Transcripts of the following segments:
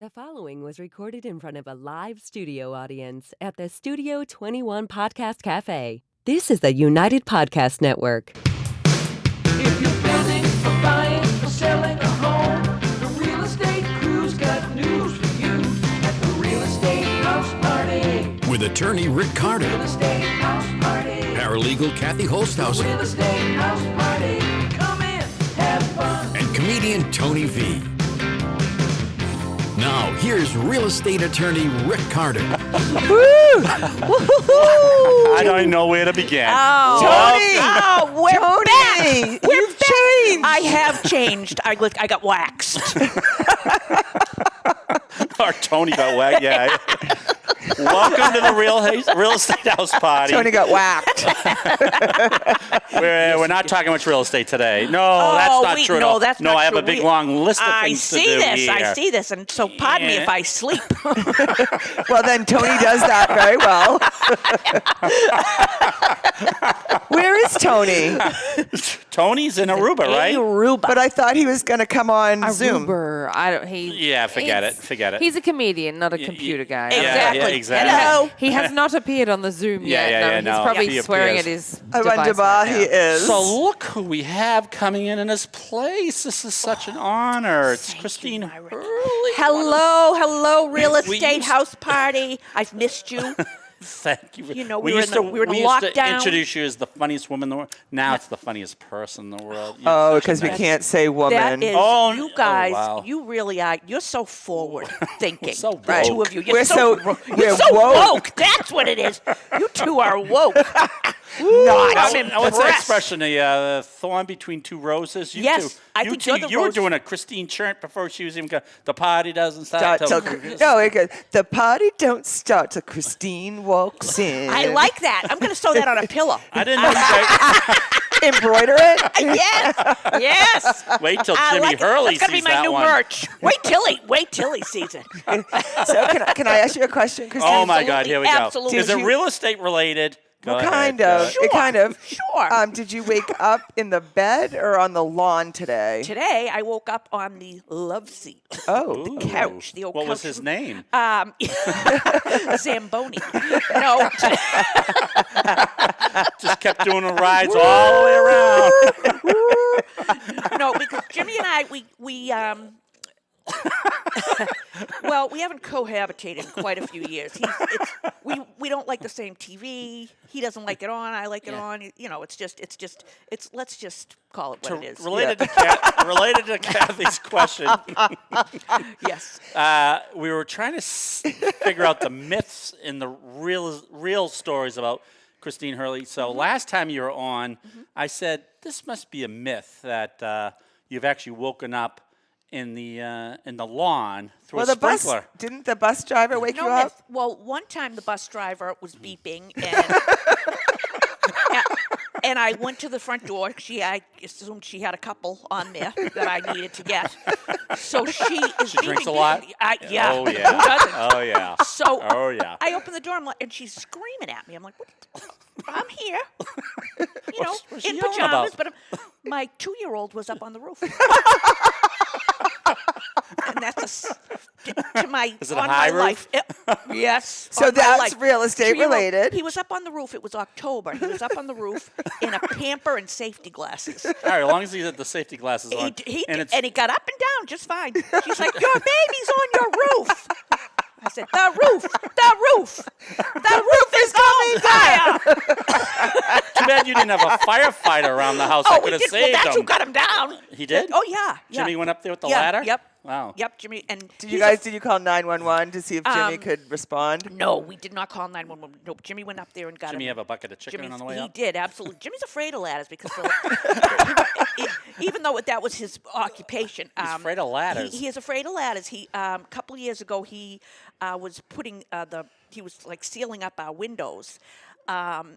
The following was recorded in front of a live studio audience at the Studio 21 Podcast Café. This is the United Podcast Network. If you're building or buying or selling a home, the Real Estate Crew's got news for you at the Real Estate House Party. With attorney Rick Carter, Real Estate House Party. paralegal Kathy Holtshouser, Real Estate House Party. Come in, have fun. and comedian Tony V. Now, here's real estate attorney Rick Carter. I don't even know where to begin. Tony! Oh, we're back! You've changed! I have changed. I got waxed. Or Tony got whacked, yeah. Welcome to the Real Estate House Party. Tony got whacked. We're not talking much real estate today. No, that's not true at all. That's no, not I have true. a big long list of things to do here. I see this, and so pardon me if I sleep. Well, then Tony does that very well. Where is Tony? Tony's in Aruba, right? Aruba. But I thought he was going to come on Zoom. Aruba. I don't. Yeah, forget it. He's a comedian, not a computer guy. Yeah, exactly. Hello. He has not appeared on the Zoom yet. Yeah, He's no. probably He swearing appears. at his I device wonder right he now. is. So look who we have coming in his place. This is such an honor. It's Christine Hurley. Hello, Real We Estate used- House Party. I've missed you. Thank you. You know, we we used were to in lockdown. introduce you as the funniest woman in the world. Now it's the funniest person in the world. You're Oh, such a because we nice- can't say woman. That is, Oh, you oh, guys, wow. you really are. You're so forward thinking. So The woke. two of you. You're We're so we're woke. woke. That's what it is. You two are woke. Now, I'm what's that impressed. expression? The thorn between two roses. You Yes, two, I you think two, you're the you were rose. doing a Christine chant before she was even. The party doesn't start till. No, it goes, the party don't start till Christine walks in. I like that. I'm going to sew that on a pillow. I didn't know. You Embroider it. Yes. wait till I Jimmy like it. Hurley That's sees gonna be my that new one. merch. Wait till he sees it. So can I ask you a question, Christine? Oh my God! Here we go. Absolutely. Is it Did you- real estate related? Go Well, ahead, kind go of. ahead. It kind of. Sure. Did you wake up in the bed or on the lawn today? Today I woke up on the love seat. Oh, Ooh. Couch, the old What was couch. his name? Zamboni. No. Just kept doing the rides all the way around. No, because Jimmy and I, we well, we haven't cohabitated in quite a few years. We don't like the same TV. He doesn't like it on. I like it on. You know, it's let's just call it what it is. Related to Kathy's question, Yes. we were trying to figure out the myths in the real stories about Christine Hurley. So last time you were on, I said this must be a myth that you've actually woken up in the lawn through well, a the bus sprinkler. didn't the bus driver wake you No up? myth. Well, one time the bus driver was beeping and I went to the front door. I assumed she had a couple on there that I needed to get. So she is She drinks a beeping. lot? Yeah. Oh yeah. Who doesn't? Oh yeah. So Oh yeah. I open the door and she's screaming at me. I'm like, what? I'm here, you know, What's she in yelling pajamas, about? but my 2-year-old was up on the roof. And that's to my Is it a on high my roof? life. Yes. So on my that's life. real estate 2-year-old. related. He was up on the roof. It was October. He was up on the roof in a pamper and safety glasses. All right, as long as he had the safety glasses on. He and did, it's and he got up and down just fine. She's like, your baby's on your roof. I said, the roof is on fire. too bad you didn't have a firefighter around the house. I Oh, could we have did. Well, saved that's him. who got him down. He did? Oh yeah. Jimmy went up there with the Yeah, ladder? Yep. Wow. Yep, Jimmy. And Did you call 911 to see if Jimmy could respond? No, we did not call 911. No, Jimmy went up there and got Jimmy him. have a bucket of chicken on the way He up? did, absolutely. Jimmy's afraid of ladders because even though that was his occupation. He's afraid of ladders. He is afraid of ladders. He a couple of years ago he was putting he was like sealing up our windows. And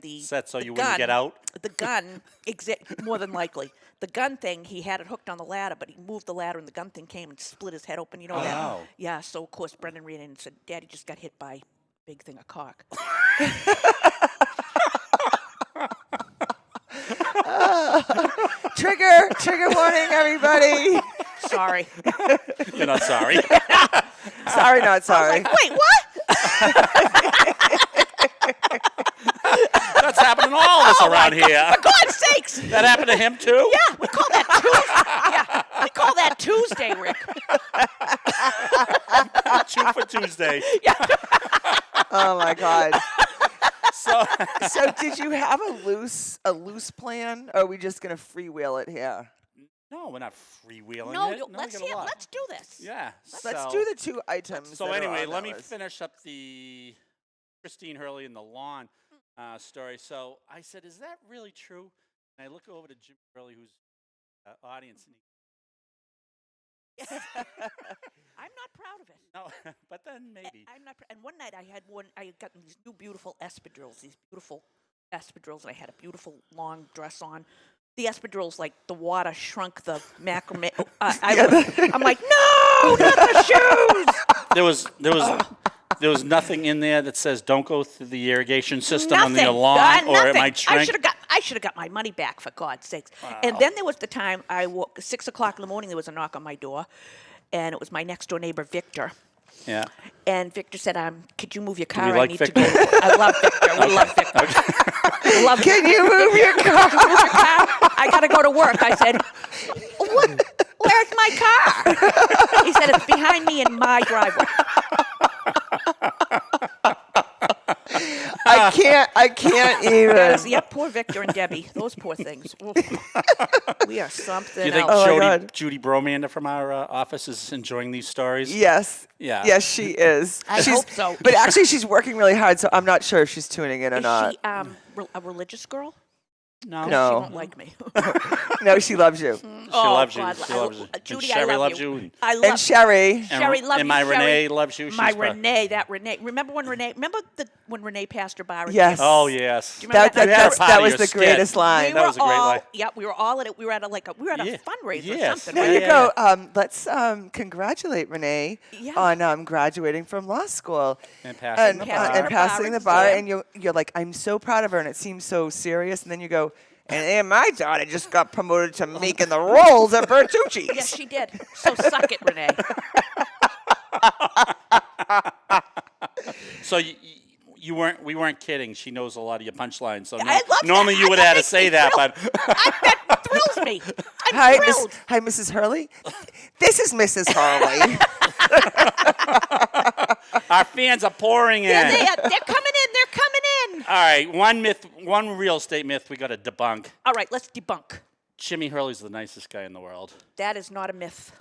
the Set so the you wouldn't gun- get out? The gun, more than likely, the gun thing. He had it hooked on the ladder, but he moved the ladder, and the gun thing came and split his head open. You know that? Oh. Yeah. So of course Brendan ran in and said, "Daddy just got hit by a big thing of cock." Trigger warning, everybody. Sorry. You're not sorry. Sorry, not sorry. Wait, what? That's happening to all of us around here. For God's sakes. That happened to him too? Yeah, we call that Tuesday. Yeah, we call that Tuesday, Rick. 2 for Tuesday. Oh my God. So So did you have a loose plan, or are we just gonna freewheel it here? no, we're not freewheeling No, it. let's we got a lot. let's do this. Yeah. Let's so, do the 2 items. So that are anyway, on let that me list. finish up the Christine Hurley and the lawn story. So I said, "Is that really true?" And I look over to Jim Hurley, who's audience, and I'm not proud of it. no, but then maybe. I'm not. And one night I had gotten these new beautiful espadrilles, and I had a beautiful long dress on. The espadrilles, like the water shrunk the macrame. I'm like, no, not the shoes. There was nothing in there that says don't go through the irrigation system on Nothing. the lawn, or it Nothing. might shrink. I should have got my money back, for God's sakes. And then there was the time I woke 6 o'clock in the morning. There was a knock on my door, and it was my next door neighbor, Victor. Yeah. And Victor said, "Could you move your car? you I like need Victor? to go." I love Victor. We love Victor. We love Can you move your car? move your car? I got to go to work. I said, "What? Where's my car?" He said, "It's behind me in my driveway." I can't even. Yeah, poor Victor and Debbie. Those poor things. Oof. We are something Do you think else. Oh, my God. Judy Bromander from our office is enjoying these stories? Yes. Yeah. Yes, she is. I hope so. But actually, she's working really hard, so I'm not sure if she's tuning in or Is not. she a religious girl? No. She No. won't like me. No, she loves you. She loves you. God, She loves you. Judy, and Sherry I love loves you. you. I love And Sherry. Sherry loves and you. my Sherry. Renee loves you. My She's Renee, that Renee. Remember when Renee passed her bar? Yes. Oh yes. Do you remember That, that? had a part that of was your the skit. greatest line. That was a great line. Yeah, we were all at it. We were at a Yeah. fundraiser or Yes. something. There right? you Yeah. go. Let's congratulate Renee Yeah. on graduating from law school And passing the Passing bar. and passing the bar. Yeah. And you're like, I'm so proud of her, and it seems so serious. And then you go, and my daughter just got promoted to making the rolls at Bertucci's. Yes, she did. So suck it, Renee. So we weren't kidding. She knows a lot of your punchlines. So I love that. normally you would have had to say that, but That thrills me. I'm Hi, thrilled. Hi, Mrs. Hurley. This is Mrs. Hurley. our fans are pouring in. Yeah, they're coming in. They're coming in. All right, one real estate myth we got to debunk. All right, let's debunk. Jimmy Hurley's the nicest guy in the world. That is not a myth.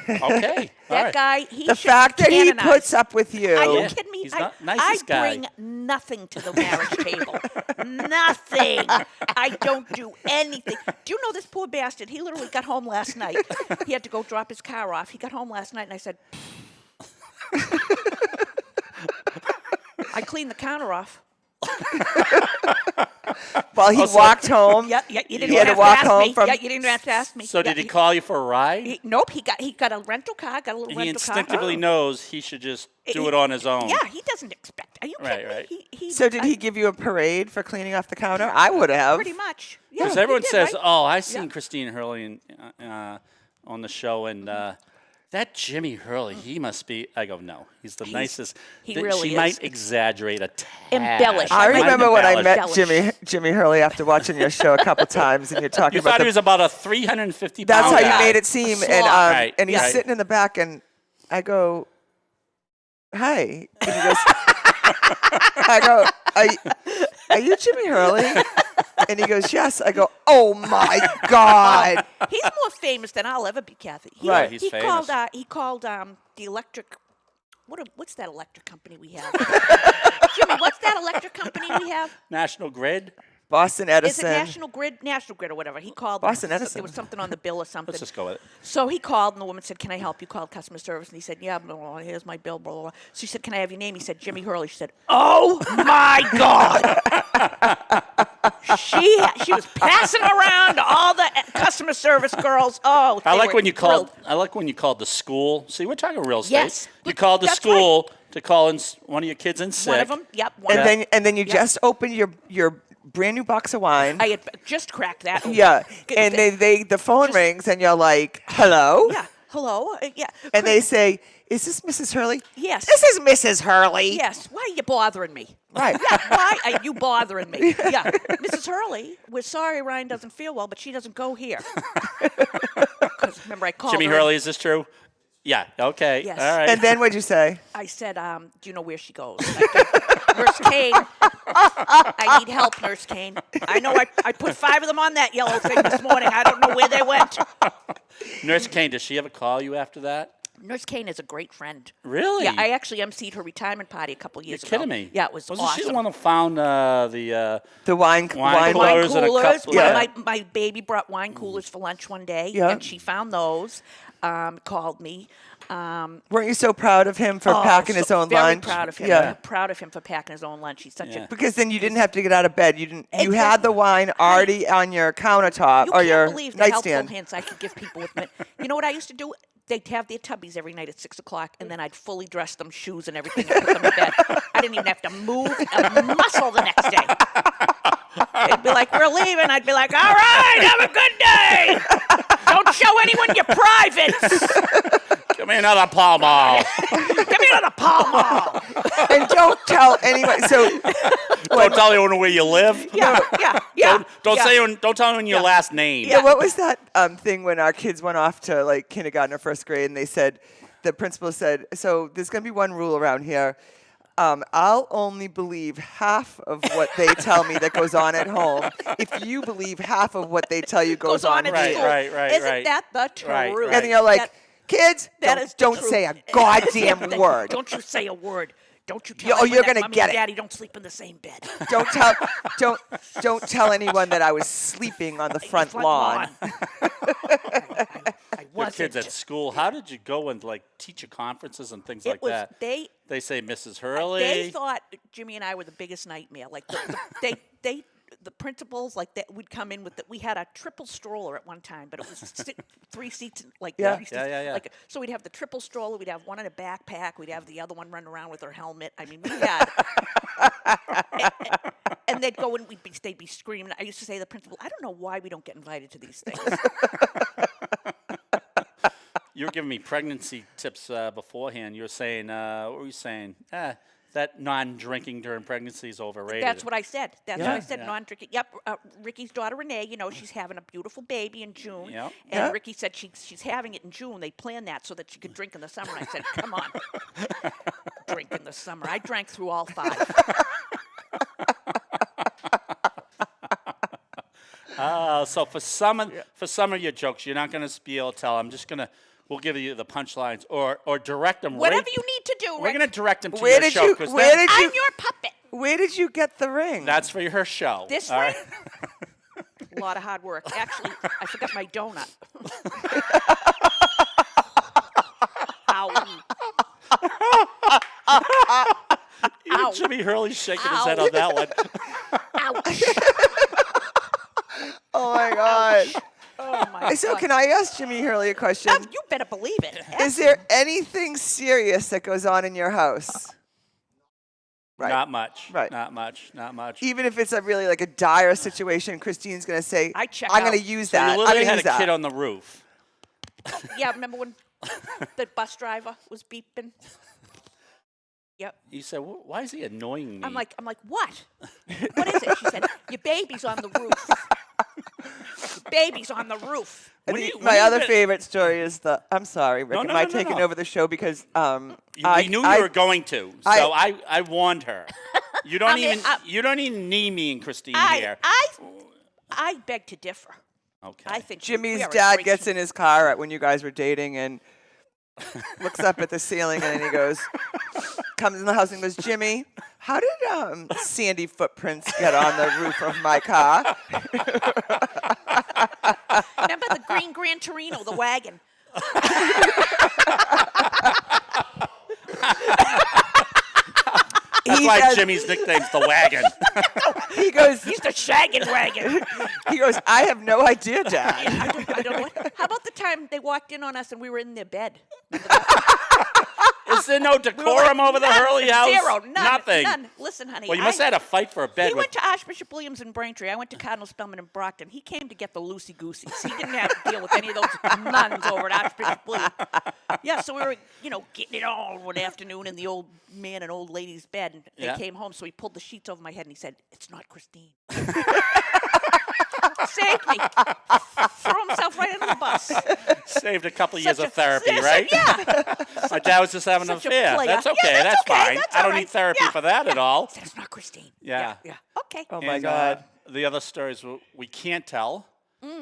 Okay. all That right. guy, he The should fact be that he canonized. puts up with you. Are you Yeah, kidding me? he's I not- nicest guy. bring nothing to the marriage table. Nothing. I don't do anything. Do you know this poor bastard? He literally got home last night. He had to go drop his car off. He got home last night, and I said, I cleaned the counter off. While he walked home. Yeah, you didn't He had have to walk ask home me. from. Yeah, you didn't have to ask me. So Yeah, did he call you for a ride? Nope. He got a rental car. Got a little He rental car. instinctively knows he should just do it on his own. Yeah, he doesn't expect. Are you kidding Right, me? right. So did he give you a parade for cleaning off the counter? I would have. Pretty much. Yeah, Because he everyone did, says, right? "Oh, I seen Yeah. Christine Hurley on the show, and that Jimmy Hurley, he must be." I go, "No, he's the nicest." he She really is. might exaggerate a tad. Embellish. I Might remember when I embellish. met Jimmy Hurley after watching your show a couple times, and you're talking You about thought the he was about a 350 That's pound how guy. you made it seem. slob. Right, And he's right. sitting in the back, and I go, "Hi." And he goes, I go, are you Jimmy Hurley? And he goes, "Yes." I go, "Oh my God." He's more famous than I'll ever be, Kathy. Right. He's he famous. He called the electric. What's that electric company we have? Jimmy, what's that electric company we have? National Grid. Boston Is it Edison. National Grid or whatever? He called. Boston them. Edison. There was something on the bill or something. Let's just go with it. So he called, and the woman said, "Can I help you?" Called customer service, and he said, "Yeah, blah, blah, blah, here's my bill, blah, blah, blah." So she said, "Can I have your name?" He said, "Jimmy Hurley." She said, "Oh my God!" She was passing around to all the customer service girls. Oh, I they like were when you thrilled. called. I like when you called the school. See, we're talking real estate. Yes. You called the That's school to call in one of your kids in sick. One of them. Yep. One of them. And then you just opened your brand new box of wine. I had just cracked that. Yeah. And the phone rings, and you're like, "Hello?" Yeah. hello. Yeah. And they say, "Is this Mrs. Hurley?" Yes. This is Mrs. Hurley. Yes. Why are you bothering me? Right. Yeah. Why are you bothering me? Yeah. Mrs. Hurley, we're sorry Ryan doesn't feel well, but she doesn't go here. Because remember, I called Jimmy her. Hurley, is this true? Yeah. Okay. Yes. All right. And then what'd you say? I said, do you know where she goes? Nurse Kane, I need help, Nurse Kane. I know I put 5 of them on that yellow thing this morning. I don't know where they went. Nurse Kane, does she ever call you after that? Nurse Kane is a great friend. Really? Yeah, I actually emceed her retirement party a couple years ago. You're kidding me? Yeah, it was Wasn't awesome. she the one who found the Wine Wine Wine coolers and a coolers. couple- Yeah. My baby brought wine coolers for lunch one day, Yeah. and she found those. Called me. Weren't you so proud of him for packing his own very lunch? proud of him. Yeah. Proud of him for packing his own lunch. He's such Yeah. a Because then you didn't have to get out of bed. You didn't. You Exactly. had the wine already on your countertop You or can't your believe the helpful nightstand. hints I could give people with me. You know what I used to do? They'd have their tubbies every night at 6 o'clock, and then I'd fully dress them, shoes and everything, and put them in bed. I didn't even have to move a muscle the next day. They'd be like, "We're leaving." I'd be like, "All right, have a good day. Don't show anyone your privates. Give me another Pall Mall. Give me another Pall Mall." And don't tell anyone. So Don't tell anyone where you live. Yeah. Don't yeah. don't tell anyone your last name. yeah, what was that thing when our kids went off to like kindergarten or first grade, and they said, the principal said, "So there's going to be one rule around here. I'll only believe half of what they tell me that goes on at home. If you believe half of what they tell you goes on at at school. Right, Isn't that the truth? Right, right. And you're like, That- kids, that is the don't truth. say a goddamn word. Don't you say a word. Don't you tell You're anyone that gonna Mommy get and it. Daddy don't sleep in the same bed. Don't tell anyone that I was sleeping on the front lawn. I Your wasn't. kids at school. How did you go and like teacher conferences and things It like was that? they say Mrs. Hurley. they thought Jimmy and I were the biggest nightmare. Like the principals, like that would come in with we had a triple stroller at one time, but it was 3 seats, like Yeah. 3 seats, Yeah. Like, so we'd have the triple stroller, we'd have one in a backpack, we'd have the other one running around with her helmet. I mean, we had, and they'd go and they'd be screaming. I used to say to the principal, "I don't know why we don't get invited to these things." You were giving me pregnancy tips beforehand. You were saying, what were you saying? That non-drinking during pregnancy is overrated. That's what I said. That's what I Yeah. said. Yeah. Non-drinking. Yep. Ricky's daughter Renee. You know, she's having a beautiful baby in June. Yep. And Yeah. Ricky said she's having it in June. They planned that so that she could drink in the summer. And I said, "Come on, drink in the summer." I drank through all 5. So for some of your jokes, you're not going to be able to tell. We'll give you the punchlines or direct them. Whatever you need to do, We're Rick. going to direct them to Where your did show. you- 'Cause where did I'm you- your puppet. Where did you get the ring? that's for her show. This all ring? right? A lot of hard work. Actually, I forgot my donut. Ow. Even Ow. Jimmy Hurley's shaking his Ow. head on that one. Ouch. Oh my God. Oh, my So God. can I ask Jimmy Hurley a question? You better believe it. Is there anything serious that goes on in your house? Right. Not much. Right. Not much. Not much. Even if it's a really like a dire situation, Christine's gonna say, I check "I'm gonna out." use So that. you I'm literally gonna had use a kid that." on the roof. Yeah, remember when the bus driver was beeping? Yep. You said, "Why is he annoying me?" I'm like, what? What is it? She said, "Your baby's on the roof. Your baby's on the roof." And When the- you- when my you other get- favorite story is the. I'm sorry, Rick. No, Am no, I no, no, taking no. over the show because we knew you were going to, so I warned her. You don't you don't even need me and Christine here. I beg to differ. Okay. I think Jimmy's we are a dad great gets team. in his car when you guys were dating and looks up at the ceiling and then he goes, comes in the house and goes, "Jimmy, how did sandy footprints get on the roof of my car?" Remember the green Gran Torino, the wagon? That's He why says- Jimmy's nickname's the wagon. He goes, He's the shaggin' wagon. he goes, "I have no idea, Dad." I don't know what. How about the time they walked in on us and we were in their bed? Is Was there no decorum over the Hurley house? Zero. Nothing. None. Listen, honey. Well, you must have had a fight for a bed He with. went to Archbishop Williams in Braintree. I went to Cardinal Spellman in Brockton. He came to get the loosey-gooseys. He didn't have to deal with any of those nuns over at Archbishop Williams. Yeah, so we were, getting it on one afternoon in the old man and old lady's bed. And they came home, so he pulled the sheets over my head and he said, "It's not Christine." Saved me. Threw himself right under the bus. Saved a couple of years of therapy, Yes, right? Yeah. My dad was just having an Such a affair. player. That's Yeah, okay. that's okay. Fine. That's I don't all need right. therapy Yeah. for that at all. That's not Christine. Yeah. Yeah. Okay. Oh my And, God. the other stories we can't tell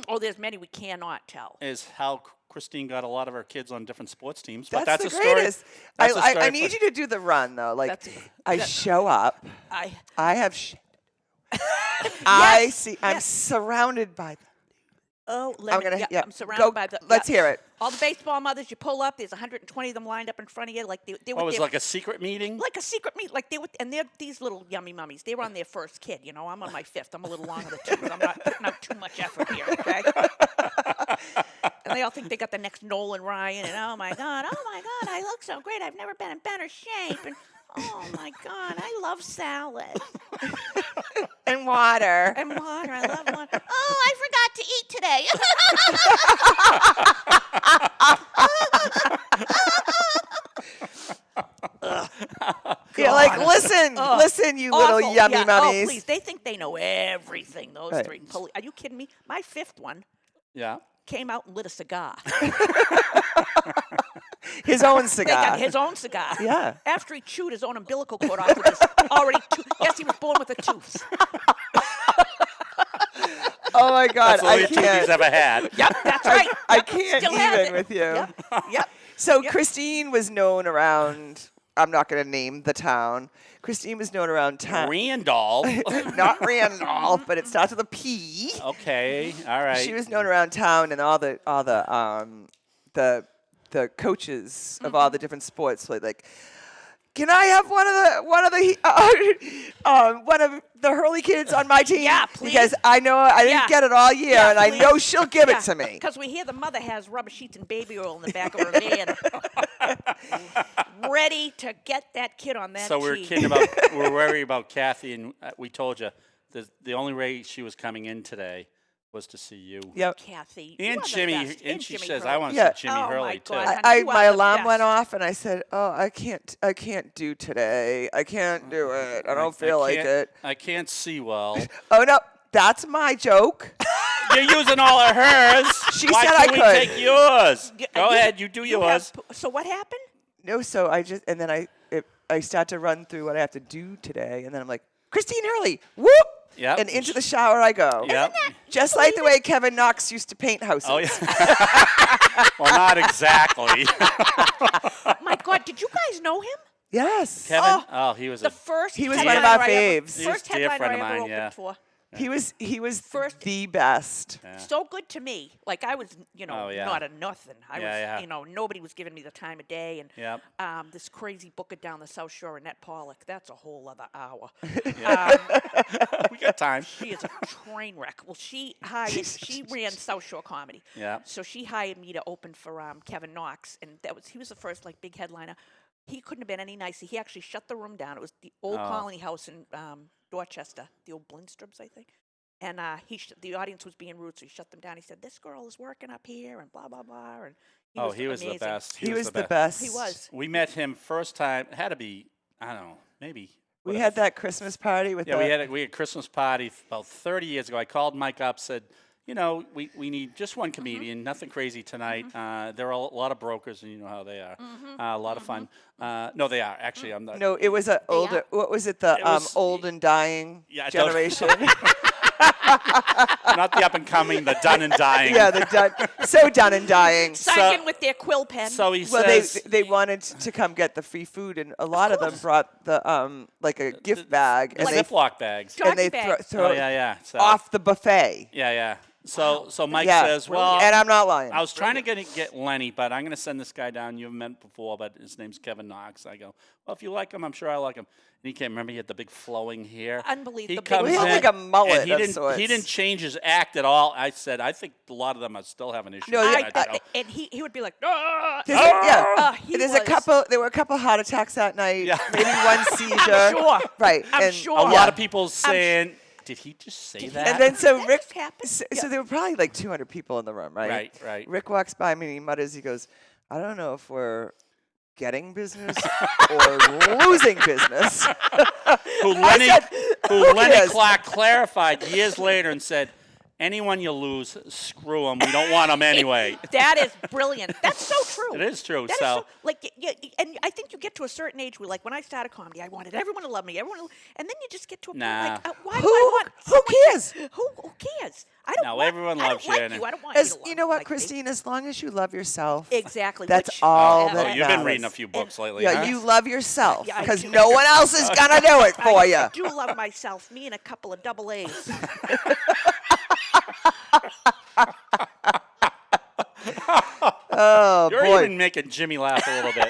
Oh, there's many we cannot tell. is how Christine got a lot of her kids on different sports teams. That's, But that's the a story. greatest. That's a story I for- need you to do the run though. Like That's- I show up. I I I Yes, see. I'm yes. surrounded by them. Oh, I'm gonna. Yeah, I'm surrounded go, by the. Let's hear it. All the baseball mothers, you pull up. There's 120 of them lined up in front of you, like they were What was there- like a secret meeting? like a secret meet, like they were, and they're these little yummy mummies. They were on their first kid. I'm on my fifth. I'm a little long on the twos. I'm not putting out too much effort here, okay? And they all think they got the next Nolan Ryan, and oh my god, I look so great. I've never been in better shape, and oh my god, I love salad And water. and water. I love water. Oh, I forgot to eat today. You're like, listen, you little Awful. yummy Yeah. mummies. Oh, please, they think they know everything. Those Right. three. Are you kidding me? My fifth one Yeah. came out and lit a cigar. His own They cigar. got his own cigar. Yeah. After he chewed his own umbilical cord off with his already yes, he was born with a tooth. Oh my God, That's the I only tooth he's can't. ever had. Yep, that's right. I Yep, can't still has even it. with you. Yep. So Christine was known around. I'm not going to name the town. Christine was known around town. Randolph. Not Randolph, but it starts with a P. Okay. All right. She was known around town, and all the coaches of all the different sports like, can I have one of the Hurley kids on my team? Yeah, please. Because I know I didn't Yeah. get it all year, Yeah, and I please. know she'll give it to me. Because we hear the mother has rubber sheets and baby oil in the back of her van, ready to get that kid on that So we were team. kidding we're worried about Kathy, and we told you the only way she was coming in today was to see you. Yep. Kathy. you And are the Jimmy, best. and she Jimmy says, Hurley. I want to Yeah. see Jimmy Oh, my Hurley, too. God. I You my are the alarm went best. off, and I said, "Oh, I can't do today. I can't do it. I don't feel like can't- it." I can't see well. Oh no, that's my joke. You're using all of hers. She Why said can't I we could. take yours? Y- Go you- ahead, you do you yours. have- so what happened? No, so I just and then I start to run through what I have to do today, and then I'm like, Christine Hurley, whoop, Yep. and into the shower I go. Yep. Just like the way Kevin Knox used to paint houses. Oh, yeah. Well, not exactly. My God, did you guys know him? Yes. Kevin? Oh, he was The a... first He was one of headliner our I ever- faves. He was First a dear headliner friend I of ever mine, opened yeah. for. He was First- the best. So good to me. Like I was, Oh, yeah. not a nothing. I Yeah, was, yeah. Nobody was giving me the time of day. And Yep. this crazy booker down the South Shore, Annette Pollock, that's a whole other hour. We got time. She is a train wreck. Well, she ran South Shore Comedy. Yeah. So she hired me to open for Kevin Knox, and he was the first big headliner. He couldn't have been any nicer. He actually shut the room down. It was the old Colony House in Dorchester, the old Blindstrubs, I think. And the audience was being rude, so he shut them down. He said, "This girl is working up here," and blah blah blah. And he was He was amazing. the best. He was the best. He was. We met him first time. It had to be, I don't know, maybe. We had that Christmas party with Yeah, the, we had a Christmas party about 30 years ago. I called Mike up, said, we need just one comedian, nothing crazy tonight. There are a lot of brokers, and you know how they are. A lot of fun. No, they are. Actually, I'm not. No, it was a older. What was it? The It was- old and dying Yeah, I don't- generation. Not the up and coming, the done and dying. Yeah, so done and dying. Signed in with their quill pen. So he Well, says, they wanted to come get the free food, and a lot of them brought the like a gift bag, the and they Ziploc bags. Dog and they bag. throw Oh, it yeah. So, off the buffet. Yeah. So Mike Yeah. says, well, And I'm not lying. I was trying to get Lenny, but I'm going to send this guy down. You've met before, but his name's Kevin Knox. I go, well, if you like him, I'm sure I like him. And he came. Remember, he had the big flowing hair. Unbelievable. He The big comes He had in, like a mullet and of he didn't. sorts. He didn't change his act at all. I said, I think a lot of them are still having issues. No, with yeah, that show. and he would be like, "Ah!" There's a couple. There were a couple heart attacks that night. Yeah. Maybe one seizure. sure. Right. I'm and sure. A Yeah. lot of people saying, did he just say that? And then so That Rick. just happened? So, Yeah. so there were probably like 200 people in the room, right? Right. Rick walks by me and he mutters. He goes, "I don't know if we're getting business or losing business." who Lenny "Who cares?" Clark clarified years later and said, anyone you lose, screw them. We don't want them anyway. That is brilliant. That's so true. It is true. That is So- like, and I think you get to a certain age where, like, when I started comedy, I wanted everyone to love me, and then you just get to a point like, why do I want? Who cares? Who cares? I don't. No, want, everyone I loves don't you, like and you. I don't want As you to love you know what, like me. Christine? As long as you love yourself, Exactly. That's which- all yeah, that Oh, you've been matters. reading a few books lately, Yeah, huh? you love yourself Yeah, I because do. no one else is gonna do it for you. I do love myself. Me and a couple of double A's. Oh You're boy, even making Jimmy laugh a little bit.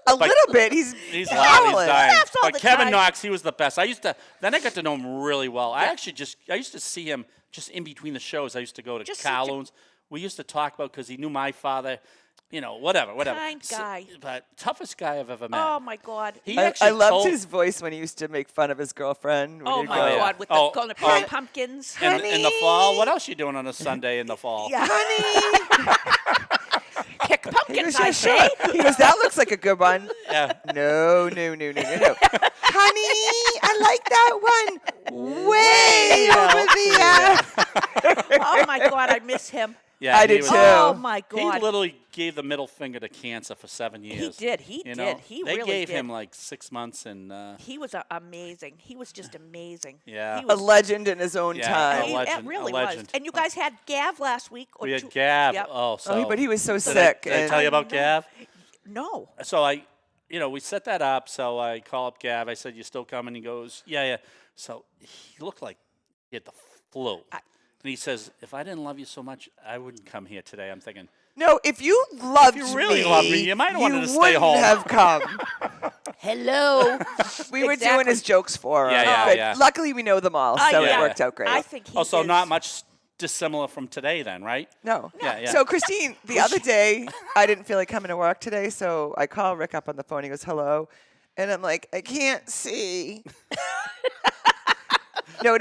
a little bit. He's He's loud. He's howling. dying. Laughs all But the Kevin time. Knox, he was the best. Then I got to know him really well. I used to see him just in between the shows. I used to go to Just such a- Carloons. We used to talk about because he knew my father. Whatever. Kind guy. But toughest guy I've ever met. Oh my God. He I actually loved told, his voice when he used to make fun of his girlfriend. when Oh he'd my go, yeah. God. With Oh, the going to oh. pick pumpkins. in the fall. What else you doing on a Sunday in the fall? Yeah. Honey, Pick he pumpkins, goes, I "Yeah, say. sure." He goes, "That looks like a good one." Yeah. No. Honey, I like that one. Way over there. Oh my God, I miss him. Yeah, I he did was- too. Oh my He God. literally gave the middle finger to cancer for 7 years. did. He you did. know? He they really gave did. him like 6 months, and He was amazing. He was just amazing. Yeah. He A was, legend in his own Yeah, time. a legend, It really a was. legend. And you guys had Gav last week. Or we had two- Gab. Yep. Oh, so But he was so did sick. Did I and tell you about know. Gav? No. So we set that up. So I call up Gav. I said, "You still coming?" He goes, "Yeah." So he looked like he had the flu. And he says, "If I didn't love you so much, I wouldn't come here today." I'm thinking, No, if you loved you really loved me, you might have wanted to stay wouldn't home. have come. Hello. We were doing his jokes for him. Yeah, but yeah. luckily we know them all, so yeah. it worked out great. I think he so is. not much dissimilar from today then, right? No. Yeah. So, Christine, the other day, I didn't feel like coming to work today, so I call Rick up on the phone. He goes, "Hello." And I'm like, "I can't see." No.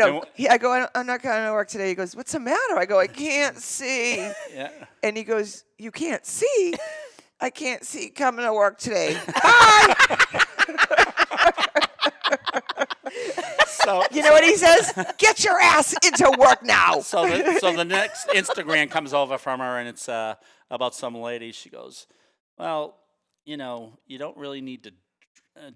I go, "I'm not going to work today." He goes, "What's the matter?" I go, "I can't see." Yeah. And he goes, "You can't see?" "I can't see coming to work today." Bye. So You know what he says? "Get your ass into work now." So the next Instagram comes over from her, and it's about some lady. She goes, "Well, you don't really need to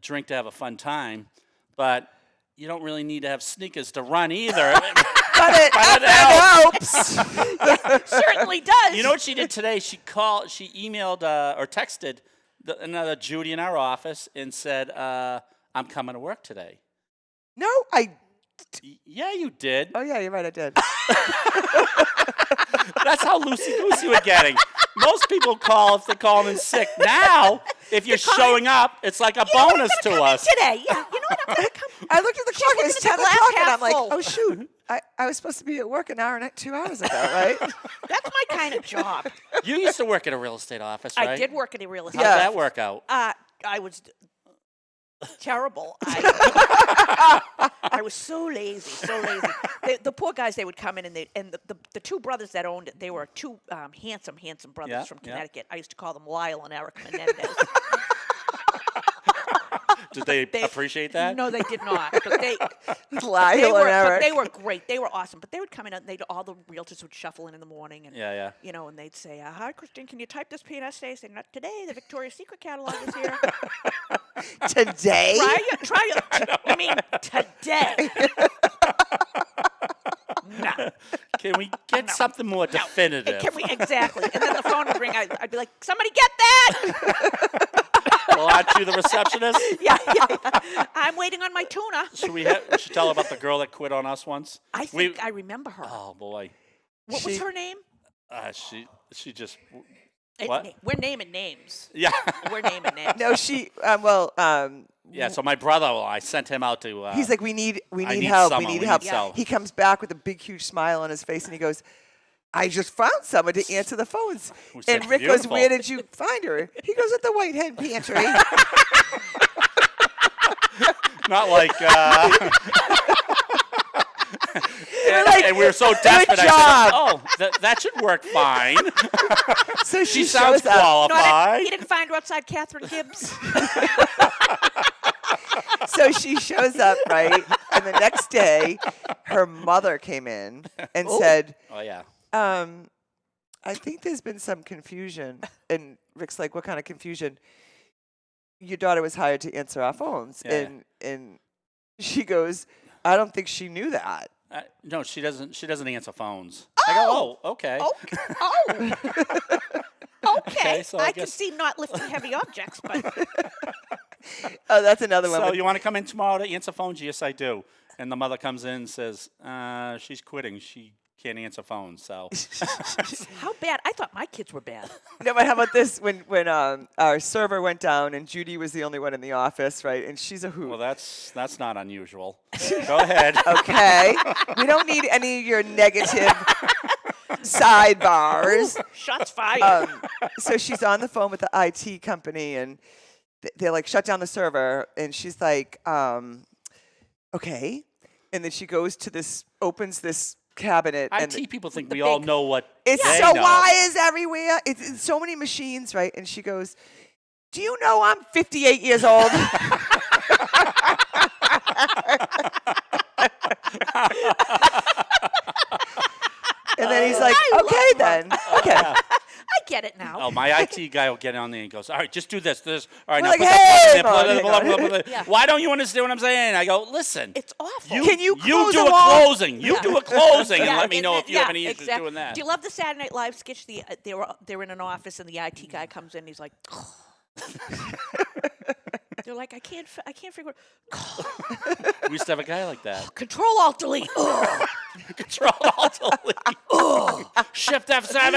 drink to have a fun time, but you don't really need to have sneakers to run either." But it helps. Certainly does. You know what she did today? She emailed or texted another Judy in our office and said, "I'm coming to work today." No, Yeah, you did. Oh, yeah, you're right, I did. That's how loosey-goosey we're getting. Most people call if they're calling in sick. Now, if you're showing up, it's like a bonus to us. Today, yeah. You know what? I'm going to come. I looked at the clock, it's looking 10 at the glass o'clock, and half I'm like, full. "Oh, shoot. I was supposed to be at work an hour and 2 hours ago, right?" That's my kind of job. You used to work at a real estate office, right? I did work at a real estate. How'd Yeah. that work out? I was terrible. I was so lazy. The poor guys, they would come in, and the two brothers that owned it, they were two handsome brothers Yeah, from yeah. Connecticut. I used to call them Lyle and Eric Menendez. Did they appreciate that? No, they did not. But they Lyle were, and Eric. but they were great. They were awesome. But they would come in, and all the realtors would shuffle in the morning, and Yeah. and they'd say, "Hi, Christine, can you type this P&S today?" I say, "Not today. The Victoria's Secret catalog is here." Today? Try it. I mean, today. No. Can we get something more definitive? Can we exactly? And then the phone would ring. I'd be like, "Somebody get that!" Well, aren't you the receptionist? Yeah. I'm waiting on my tuna. We should tell about the girl that quit on us once. I think I remember her. Oh boy. What was her name? She just And what? We're naming names. Yeah. We're naming names. No, she. Yeah. So my brother, I sent him out to. He's like, we need need help. someone. We need We help. need help. He comes back with a big, huge smile on his face, and he goes, I just found someone to answer the phones. We said, And Rick goes, "Beautiful." where did you find her? He goes, at the White Hen Pantry. Not like. like, and we were so "Good desperate. job." I said, that should work fine. So She she sounds shows up. qualified. You didn't find her outside Catherine Gibbs? So she shows up, right? And the next day, her mother came in and said, Oh yeah. I think there's been some confusion. And Rick's like, what kind of confusion? Your daughter was hired to answer our phones. Yeah. And she goes, I don't think she knew that. No, she doesn't. She doesn't answer phones. I go, oh, okay. Okay. Oh. Okay. So I can guess- see not lifting heavy objects, but Oh, that's another one. So But you want to come in tomorrow to answer phones? Yes, I do. And the mother comes in and says, she's quitting. She can't answer phones. So how bad? I thought my kids were bad. no, but how about this? When our server went down and Judy was the only one in the office, right? And she's a hoot. well, that's not unusual. Go ahead. Okay. We don't need any of your negative sidebars. Shots fired. So she's on the phone with the IT company, and they're like, shut down the server. And she's like, okay. And then she goes to opens this cabinet. and IT people think we all know what it's they so know. wires everywhere. It's so many machines, right? And she goes, do you know I'm 58 years old? And then he's like, okay then. Okay. I get it now. Oh, my IT guy will get on there and goes, all right, just do this. All right, We're now like, put "Hey, the plug in there. Mom, Blah, blah, blah, blah. Yeah. Why don't you understand what I'm saying? I go, listen. It's awful. Can you close do the a wall? closing. You do a closing and Yeah, let me know if you have any yeah, issues exactly. doing that. Do you love the Saturday Night Live sketch? They're in an office and the IT guy comes in. And he's like, they're like, I can't figure. We used to have a guy like that. Control Alt Delete. Control Alt Delete. Shift F7. Shift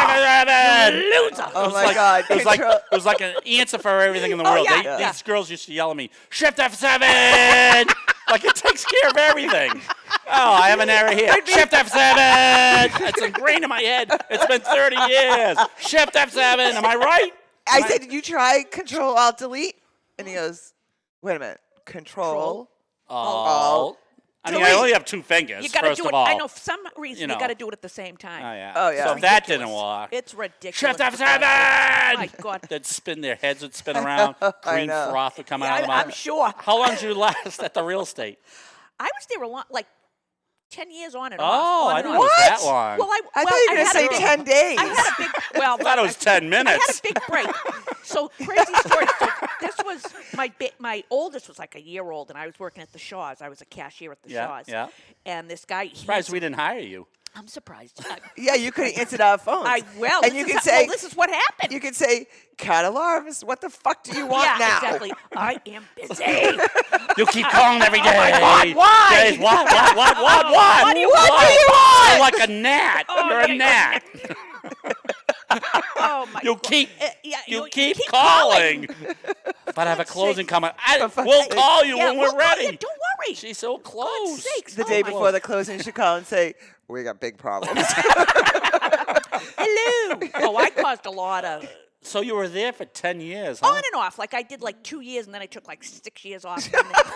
F7. Loser. Oh my God. It Control- was like an answer for everything in the world. yeah, yeah. These girls used to yell at me, Shift F7. Like it takes care of everything. Oh, I have an error here. Shift F7. It's ingrained in my head. It's been 30 years. Shift F7. Am I right? I said, did you try Control Alt Delete? And he goes, wait a minute. Control. Oh. I mean, I Delete. only have two fingers, You got to first do of it. all. I know for some reason You you know. got to do it at the same time. Oh, yeah. Oh, yeah. So if that Ridiculous. didn't work. It's ridiculous. Shift F7. My God. They'd spin, their heads would spin around. Green know. froth would come out of Yeah, the mouth. I'm sure. How long did you last at the real estate? I was there a lot, like 10 years on and Oh, off. on I and didn't off. know it was that long. Well, I thought you were going to had a say big- 10 days. I had a big, well, I thought it was 10 I minutes. had a big break. So crazy story. So this was my oldest was like a year old, and I was working at the Shaws. I was a cashier at the Yeah, Shaws. yeah. And this guy, Surprised we didn't hire you. I'm surprised. Yeah, you could have answered our phones. And you this could is say, this is what happened. you could say, Catalarvis, what the fuck do you want yeah, now? exactly. I am busy. You keep calling every day. God, why? Days, what? What do you want? What do you want? You're like a gnat. You're a yeah, gnat. Oh my You God. keep, Yeah, you keep calling. But I have a God's closing sakes. coming. fuck's We'll sake. call you Yeah, when we'll we're call ready. you. Don't worry. She's so God's close. sakes. The Oh day my before the closing, you should call and say, we got big problems. Hello. Oh, I caused a lot of So you were there for 10 years, huh? on and off. Like I did like 2 years, and then I took like 6 years off.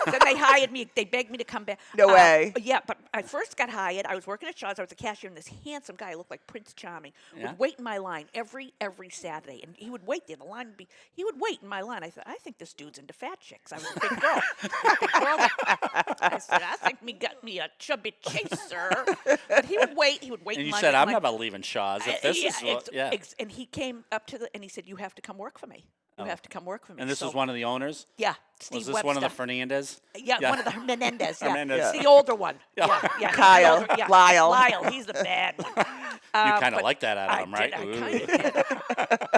And then they hired me. They begged me to come back. No way. Yeah, but I first got hired. I was working at Shaw's. I was a cashier, and this handsome guy looked like Prince Charming Yeah. would wait in my line every Saturday, and he would wait there. The line would be. He would wait in my line. I thought, I think this dude's into fat chicks. I was a big girl. I said, I think me got me a chubby chaser. But he would wait. He would wait. And in you line said, with I'm my- never leaving Shaw's. If this is what, yeah. and he came up to and he said, "You have to come work for me. You have to come work for me." And this So- was one of the owners? Yeah, Steve Was this Webster. one of the Fernandez? Yeah, one of the Menendez. Yeah, Menendez. It's the older one. Yeah. Yeah, Kyle, the older- yeah. Lyle. Lyle, he's the bad one. You kind of like that out of him, right? I Ooh. kind of did.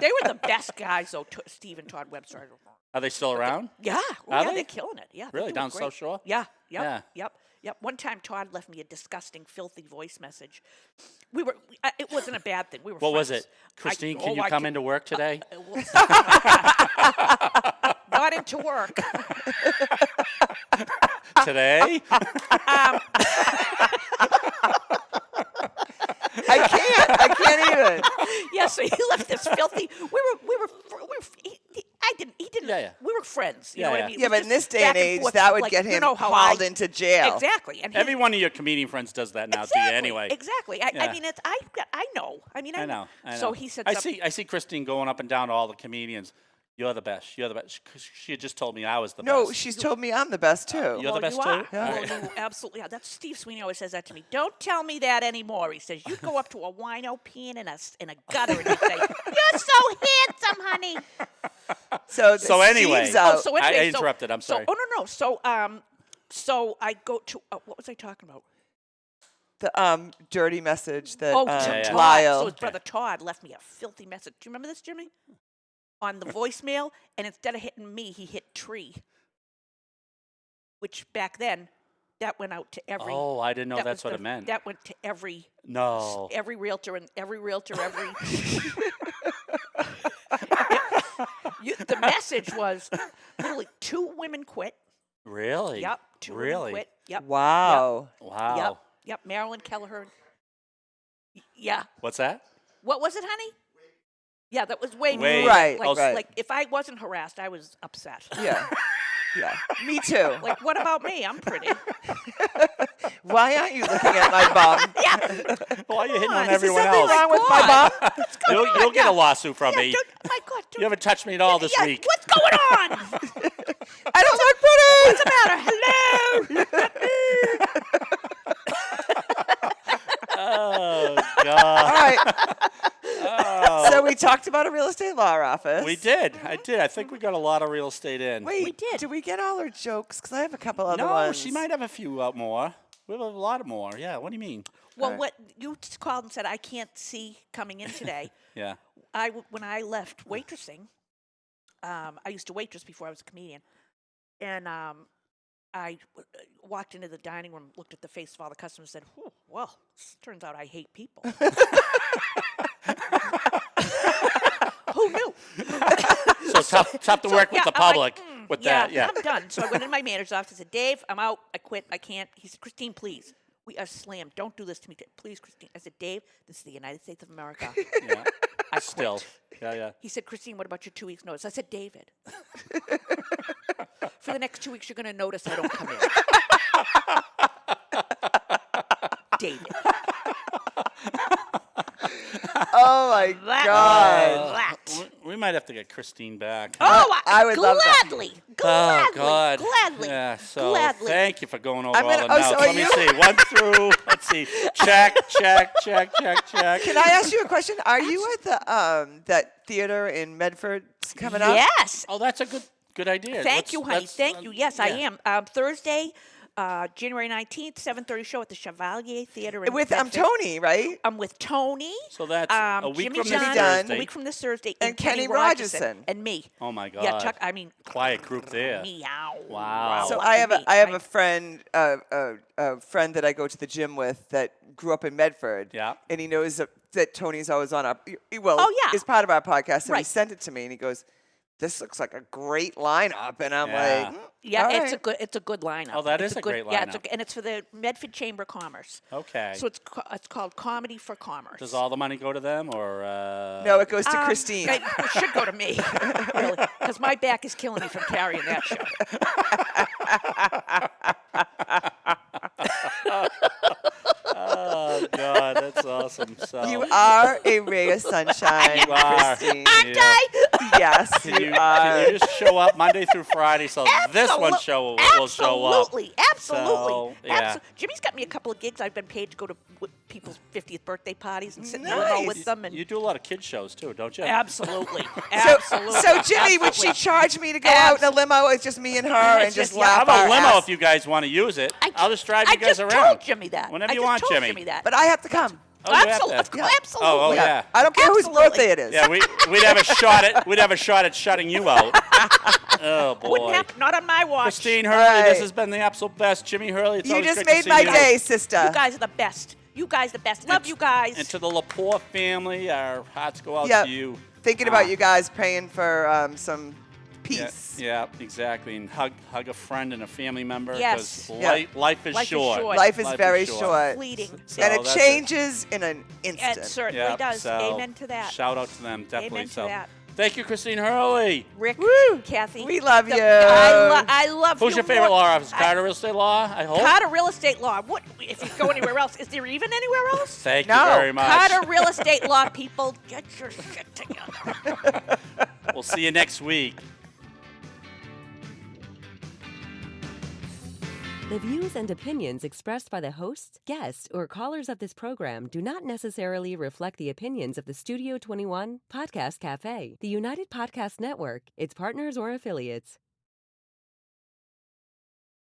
They were the best guys, though. Steve and Todd Webster. Are they still around? Yeah, Are yeah, they? they're killing it. Yeah, they're Really? doing Down great. South Shore? Yeah, Yeah. yep. Yep. One time, Todd left me a disgusting, filthy voice message. It wasn't a bad thing. We were. What was friends. it? Christine, can you come into work today? Not into work. Today? I can't even. Yeah, so he left this filthy. He didn't. Yeah. We were friends. You Yeah, know what yeah. I mean? Yeah, It was but in just this day and back age, forth, that would like, get you him know how hauled into jail. Exactly. And Every one of your comedian friends does that now to you anyway. Exactly. Yeah. I mean, I know. I mean, I know. So he said I something. see Christine going up and down to all the comedians. You're the best. You're the best. 'Cause she had just told me I was the No, best. she's told me I'm the best too. You're the Well, best you too? are. Yeah. Well, you absolutely are. That's Steve Sweeney always says that to me. Don't tell me that anymore. He says, you go up to a wino peeing in a gutter and you say, you're so handsome, honey. So anyway. Steve's out. So anyway, I interrupted. I'm sorry. No. So I go to what was I talking about? the dirty message that Todd. Lyle. So his brother Todd left me a filthy message. Do you remember this, Jimmy? On the voicemail, and instead of hitting me, he hit tree. Which back then, that went out to every. Oh, I didn't know that that's was what it meant. That went to every. No. Every realtor. The message was literally 2 women quit. Really? Yep. 2 Really? women quit. Yep. Wow. Wow. Yep. Marilyn Kelleher. Yeah. What's that? What was it, honey? Yeah, that was way Wait. more. Right, Like, right. like if I wasn't harassed, I was upset. Yeah. Yeah. Me too. Like, what about me? I'm pretty. Why aren't you looking at my bum? Yeah. Why are you hitting on Is there everyone Something else? wrong with my God. bum? You'll get a lawsuit from me. My God. You haven't touched me at all this yeah, week. What's going on? I don't look pretty. What's the matter? Hello. Oh, All God. right. Oh. So we talked about a real estate law office. We did. I did. I think we got a lot of real estate in. Wait, We did. we get all our jokes? Because I have a couple other No, ones. she might have a few more. We have a lot more. Yeah, what do you mean? Well, what you just called and said, I can't see coming in today. Yeah. When I left waitressing, I used to waitress before I was a comedian, and I walked into the dining room, looked at the face of all the customers, and said, well, turns out I hate people. Who knew? So tough to work with the I'm public like, with that. Yeah. I'm done. So I went in my manager's office and said, Dave, I'm out. I quit. I can't. He said, Christine, please. We are slammed. Don't do this to me. Please, Christine. I said, Dave, this is the United States of America. Yeah. I Still. quit. Yeah. He said, Christine, what about your 2 weeks' notice? I said, David, for the next 2 weeks, you're going to notice I don't come in. David. Oh my God. That. We might have to get Christine back. Oh, I would love that. gladly. Oh, God. Gladly. Yeah, so Gladly. thank you for going over I'm all gonna- the oh, notes. so Let me you- see. 1 through, let's see. Check. Can I ask you a question? Are you at the that theater in Medford coming up? Yes. Oh, that's a good idea. Thank you, honey. Thank you. Yes, I yeah. am. Thursday, January 19th, 7:30 show at the Chevalier Theater in With Bedford. Tony, right? I'm with Tony. So that's a week Jimmy from this John, Thursday. A week from this Thursday. And Kenny Rogerson. Rogerson. And me. Oh, my God. Yeah, Chuck. I mean, Quiet group there. meow. Wow. So lucky I have me. I have a friend a friend that I go to the gym with that grew up in Medford. Yeah. And he knows that Tony's always on our Oh, is part of our podcast, and he Right. sent it to me, and he goes, "This looks like a great lineup," and I'm Yeah. like, Yeah, all it's right. a good lineup. Oh, that It's is a great Yeah, lineup. and it's for the Medford Chamber of Commerce. Okay. So it's called Comedy for Commerce. Does all the money go to them, or No, it goes to Christine. It should go to me, really, because my back is killing me from carrying that show. Oh, God, that's awesome. So You are a ray of sunshine, You are. Christine. Aren't I? Yes, Can you you are. just show up Monday through Friday so this one will show up? Absolutely. So, yeah. Jimmy's got me a couple of gigs. I've been paid to go to people's 50th birthday parties and sit in the limo Nice. with them. And You do a lot of kids shows too, don't you? absolutely, So, absolutely. so Jimmy, would she charge me to go out in a limo? It's just me and her, and It's just just- laugh I have our a limo ass. if you guys want to use it. I I'll just drive I you guys just around. told Jimmy that. Whenever I you just want, told Jimmy. Jimmy that. But I have to come. Oh, you have to. Absolutely. Absolutely. Oh, yeah. I don't care whose Absolutely. birthday it is. Yeah, we'd have a shot at shutting you out. Oh boy. Wouldn't happen. Not on my watch. Christine Hurley, Right. this has been the absolute best. Jimmy Hurley, it's You always just great to made see my you. day, sister. You guys are the best. You guys the best. Love you guys. And to the Laporte family, our hearts go out Yep. to you. Thinking about you guys, praying for some peace. Yeah, exactly. And hug a friend and a family member. Yes. 'cause Yeah. life is Life is short. short. Life is Life very is short. short. Fleeting. So And it that's changes in an instant. It certainly Yeah, does. so Amen to that. Shout out to them, definitely. Amen to so, that. thank you, Christine Hurley. Rick, Woo. Kathy. We love you. I love Who's you your favorite more. law office? Carter Real Estate Law, I hope. Carter Real Estate Law. What if you go anywhere else? Is there even anywhere else? Thank you No. very much. Carter Real Estate Law, people, get your shit together. We'll see you next week. The views and opinions expressed by the hosts, guests, or callers of this program do not necessarily reflect the opinions of the Studio 21 Podcast Café, the United Podcast Network, its partners, or affiliates.